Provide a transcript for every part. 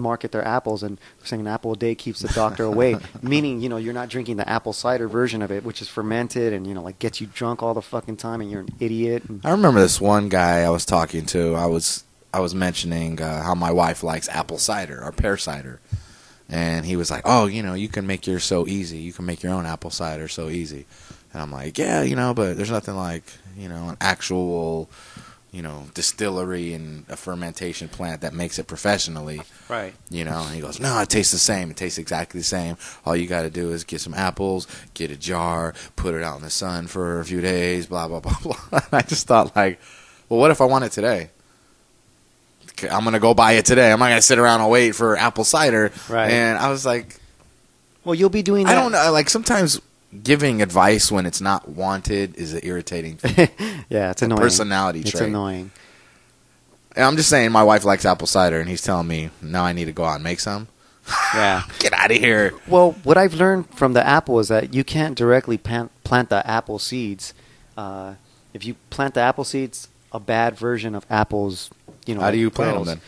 market their apples, and they're saying an apple a day keeps the doctor away. Meaning, you're not drinking the apple cider version of it, which is fermented and, like gets you drunk all the fucking time and you're an idiot. And I remember this one guy I was talking to. I was mentioning how my wife likes apple cider or pear cider. And he was like, oh, you can make yours so easy. You can make your own apple cider so easy. And I'm like, yeah, but there's nothing like, an actual, distillery and a fermentation plant that makes it professionally. Right. And he goes, no, it tastes the same. It tastes exactly the same. All you got to do is get some apples, get a jar, put it out in the sun for a few days, blah, blah, blah, blah. And I just thought, like, well, what if I want it today? I'm going to go buy it today. I'm not going to sit around and wait for apple cider. Right. And I was like, well, you'll be doing that. I don't know. Like, sometimes giving advice when it's not wanted is an irritating thing. Yeah, it's annoying. Personality trait. It's annoying. And I'm just saying my wife likes apple cider, and he's telling me now I need to go out and make some. Yeah. Get out of here. Well, what I've learned from the apple is that you can't directly plant the apple seeds. If you plant the apple seeds, a bad version of apples, How do you plant them then?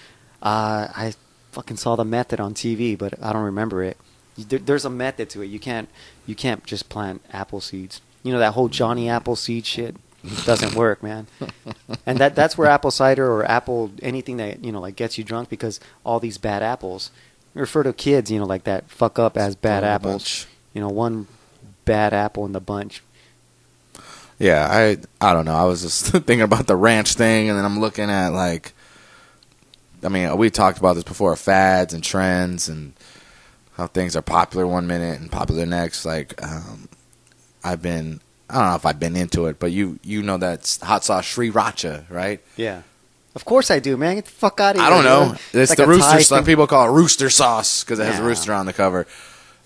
I fucking saw the method on TV, but I don't remember it. There's a method to it. You can't just plant apple seeds. That whole Johnny Appleseed shit doesn't work, man. And that's where apple cider or apple anything that like gets you drunk, because all these bad apples. We refer to kids, like that fuck up as bad apples. One bad apple in the bunch. Yeah, I don't know. I was just thinking about the ranch thing, and then I'm looking at we talked about this before, fads and trends and how things are popular one minute and popular next. Like, I don't know if I've been into it, but you know that's hot sauce sriracha, right? Yeah. Of course I do, man. Get the fuck out of here. I don't know. It's like the rooster. Some thing. people call it rooster sauce because it has a rooster on the cover.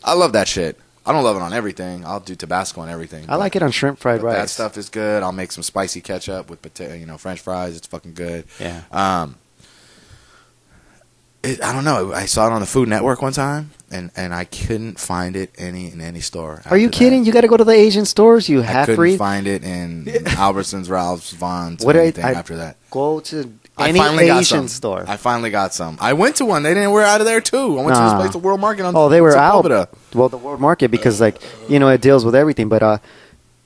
I love that shit. I don't love it on everything. I'll do Tabasco on everything. I like it on shrimp fried rice. That stuff is good. I'll make some spicy ketchup with potato, French fries. It's fucking good. Yeah. I don't know. I saw it on the Food Network one time, and I couldn't find it in any store. Are you kidding? You got to go to the Asian stores. You have I couldn't find it in Albertsons, Ralph's, Vons, or anything after that. Go to any Asian store. I finally got some. I went to one. They didn't. We're out of there too. I went to this place, the World Market. They were out. Well, the World Market because it deals with everything. But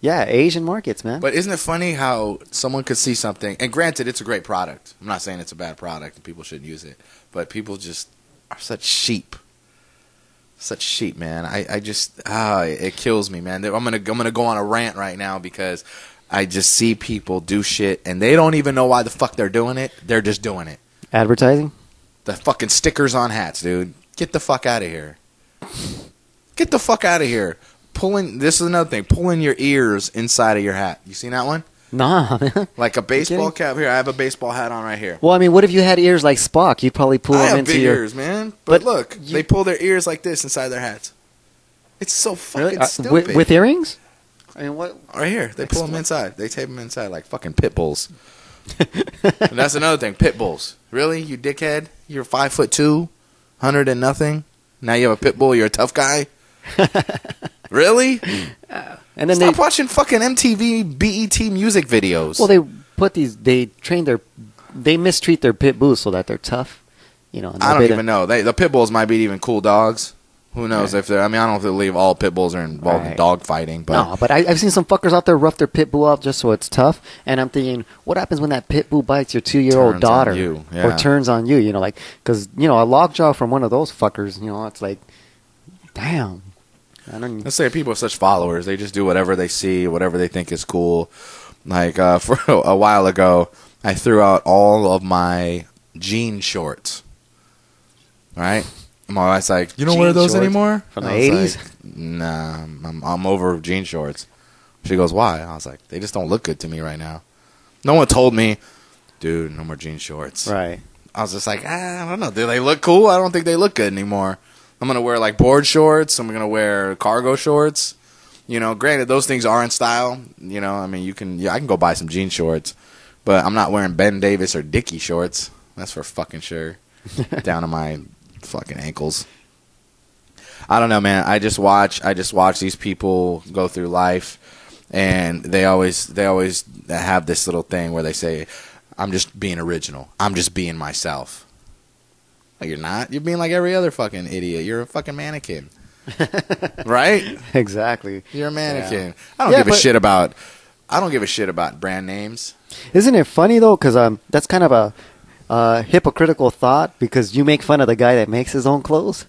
yeah, Asian markets, man. But isn't it funny how someone could see something? And granted, it's a great product. I'm not saying it's a bad product and people shouldn't use it. But people just are such sheep. Such sheep, man. I just it kills me, man. I'm gonna go on a rant right now because I just see people do shit and they don't even know why the fuck they're doing it. They're just doing it. Advertising? The fucking stickers on hats, dude. Get the fuck out of here. Get the fuck out of here. This is another thing. Pulling your ears inside of your hat. You seen that one? Nah, man. Like a baseball cap. Here, I have a baseball hat on right here. Well, what if you had ears like Spock? You'd probably pull them into your... I have big ears, man. But look, they pull their ears like this inside their hats. It's so fucking stupid. With earrings? What? Right here. They pull them inside. They tape them inside like fucking pit bulls. And that's another thing. Pit bulls. Really? You dickhead? You're 5'2", 100 and nothing? Now you have a pit bull? You're a tough guy? Really? And then Stop watching fucking MTV BET music videos. Well, they mistreat their pit bulls so that they're tough. I don't even know. The pit bulls might be even cool dogs. Who knows if they're... I don't believe all pit bulls are involved in dog fighting. But no, but I've seen some fuckers out there rough their pit bull up just so it's tough. And I'm thinking, what happens when that pit bull bites your 2-year-old daughter? Or turns on you, because, a lockjaw from one of those fuckers, it's like, damn. Let's say people are such followers. They just do whatever they see, whatever they think is cool. Like, for a while ago, I threw out all of my jean shorts. Right? My wife's like, you don't wear those anymore? From the 80s? Like, nah, I'm over jean shorts. She goes, why? I was like, they just don't look good to me right now. No one told me, dude, no more jean shorts. Right. I was just like, I don't know. Do they look cool? I don't think they look good anymore. I'm going to wear like board shorts. I'm going to wear cargo shorts. Granted, those things are in style. I can go buy some jean shorts. But I'm not wearing Ben Davis or Dickie shorts. That's for fucking sure. Down to my fucking ankles. I don't know, man. I just watch these people go through life. And they always have this little thing where they say, I'm just being original. I'm just being myself. No, you're not. You're being like every other fucking idiot. You're a fucking mannequin. Right? Exactly. You're a mannequin. Yeah. I don't give a shit about. I don't give a shit about brand names. Isn't it funny though? Because that's kind of a hypocritical thought, because you make fun of the guy that makes his own clothes.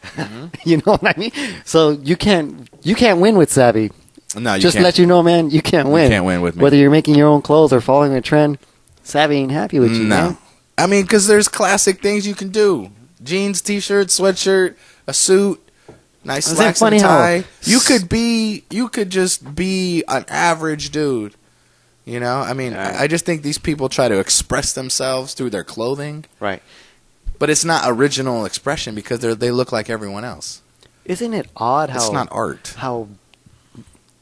Mm-hmm. You know what I mean? So you can't win with Savvy. No, you just can't. let you know, man. You can't win. You can't win with me. Whether you're making your own clothes or following a trend, Savvy ain't happy with you. No. Man. I mean, because there's classic things you can do: jeans, t-shirt, sweatshirt, a suit, nice slacks and a tie. You could just be an average dude. You know, I mean, I just think these people try to express themselves through their clothing. Right. But it's not original expression because they look like everyone else. Isn't it odd how it's not art? How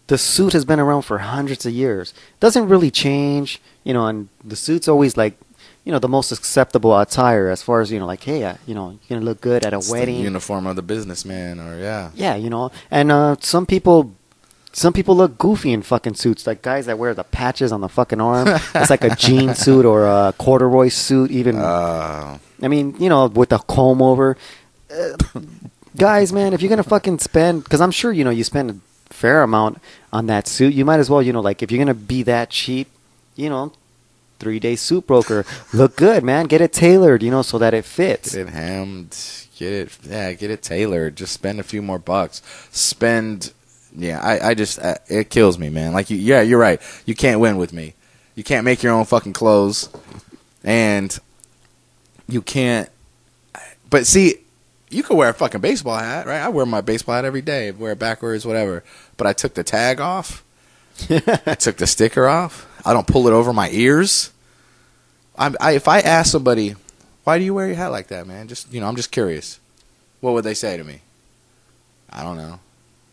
the suit has been around for hundreds of years. Doesn't really change, you know, and the suit's always like, you know, the most acceptable attire as far as, you know, like, hey, you know, you're going to look good at a wedding. The uniform of the businessman, or Yeah, you know, and some people look goofy in fucking suits, like guys that wear the patches on the fucking arm. It's like a jean suit or a corduroy suit, even. I mean, you know, with the comb over. Guys, man, if you're going to fucking spend, because I'm sure, you know, you spend a fair amount on that suit, you might as well, you know, like if you're going to be that cheap, you know, 3-day suit broker, look good, man. Get it tailored, you know, so that it fits. Get it hemmed. Get it tailored. Just spend a few more bucks. I just it kills me, man. Like, you're right. You can't win with me. You can't make your own fucking clothes, and you can't. But see, you could wear a fucking baseball hat, right? I wear my baseball hat every day. Wear it backwards, whatever. But I took the tag off. I took the sticker off. I don't pull it over my ears. If I ask somebody, why do you wear your hat like that, man? Just, you know, I'm just curious. What would they say to me? I don't know.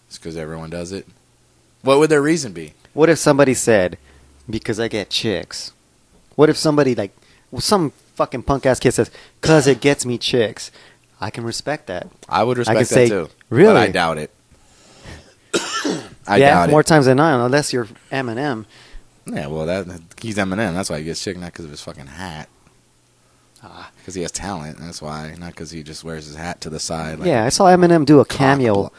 It's because everyone does it. What would their reason be? What if somebody said, because I get chicks? What if somebody, like, some fucking punk-ass kid says, because it gets me chicks? I can respect that. I would respect that too. Really? But I doubt it. I doubt yeah, it. more times than not, unless you're Eminem. Yeah, well, he's Eminem. That's why he gets chick, not because of his fucking hat. Because he has talent. That's why. Not because he just wears his hat to the side. Like, yeah, I saw Eminem do a cameo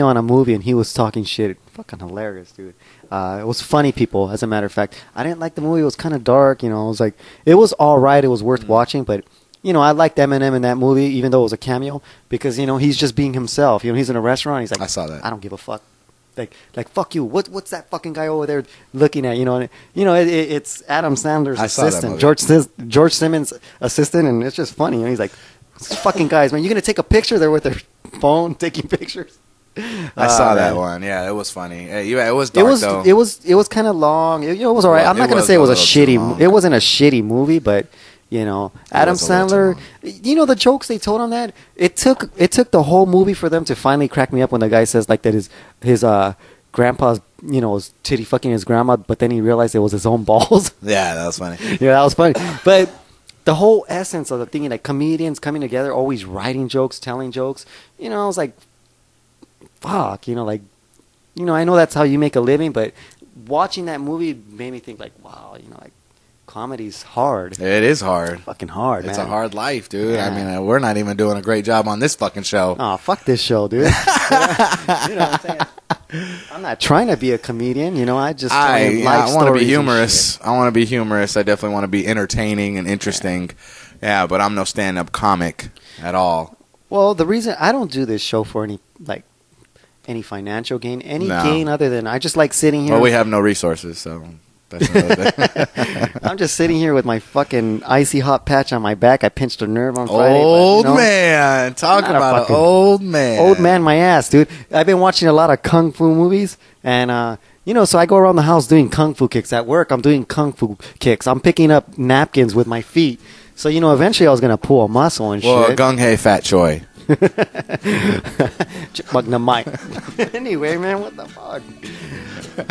on a movie, and he was talking shit. Fucking hilarious, dude. It was funny, people, as a matter of fact. I didn't like the movie. It was kind of dark, you know. It was like, it was all right. It was worth watching, but, you know, I liked Eminem in that movie, even though it was a cameo, because, you know, he's just being himself. You know, he's in a restaurant. He's like, I saw that. I don't give a fuck. Like fuck you. What's that fucking guy over there looking at? You know, it's Adam Sandler's assistant, George Simmons' assistant, and it's just funny. You know, he's like, fucking guys, man, you're gonna take a picture there with their phone taking pictures. I saw that one. Yeah, it was funny. Yeah, it was dark though. It was kind of long. It was alright. I'm not gonna say it was a shitty. It wasn't a shitty movie, but. You know, Adam Sandler, you know, the jokes they told on that, it took the whole movie for them to finally crack me up when the guy says, like, that his grandpa's, you know, was titty fucking his grandma, but then he realized it was his own balls. Yeah, that was funny. Yeah, that was funny. But the whole essence of the thing, like, comedians coming together, always writing jokes, telling jokes, you know, I was like, fuck, you know, like, you know, I know that's how you make a living, but watching that movie made me think, like, wow, you know, like, comedy's hard. It is hard. Fucking hard, It's man. a hard life, dude. Yeah. I mean, we're not even doing a great job on this fucking show. Oh, fuck this show, dude. You know what I'm saying? I'm not trying to be a comedian, you know. I just I want to be humorous. I want to be humorous. I definitely want to be entertaining and interesting. Yeah, but I'm no stand-up comic at all. Well, the reason I don't do this show for any financial gain, gain other than I just like sitting here. Well, we have no resources, so that's another thing. I'm just sitting here with my fucking icy hot patch on my back. I pinched a nerve on Friday. Old man. Talk about an old man. Old man my ass, dude. I've been watching a lot of kung fu movies, and you know, so I go around the house doing kung fu kicks. At work, I'm doing kung fu kicks. I'm picking up napkins with my feet. So, you know, eventually I was going to pull a muscle and shit. Well, gung hei fat choi. Chipmunk the mic. Anyway, man, what the fuck?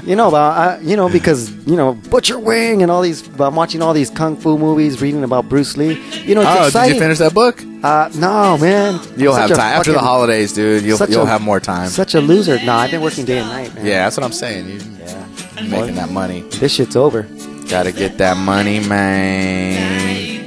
You know, because, you know, Butcher Wing and all these, I'm watching all these kung fu movies, reading about Bruce Lee. You know, it's exciting. Did you finish that book? No, man. You'll have time. After the holidays, dude, you'll have more time. Such a loser. No, I've been working day and night, man. Yeah, that's what I'm saying. You're making that money. This shit's over. Gotta get that money, man.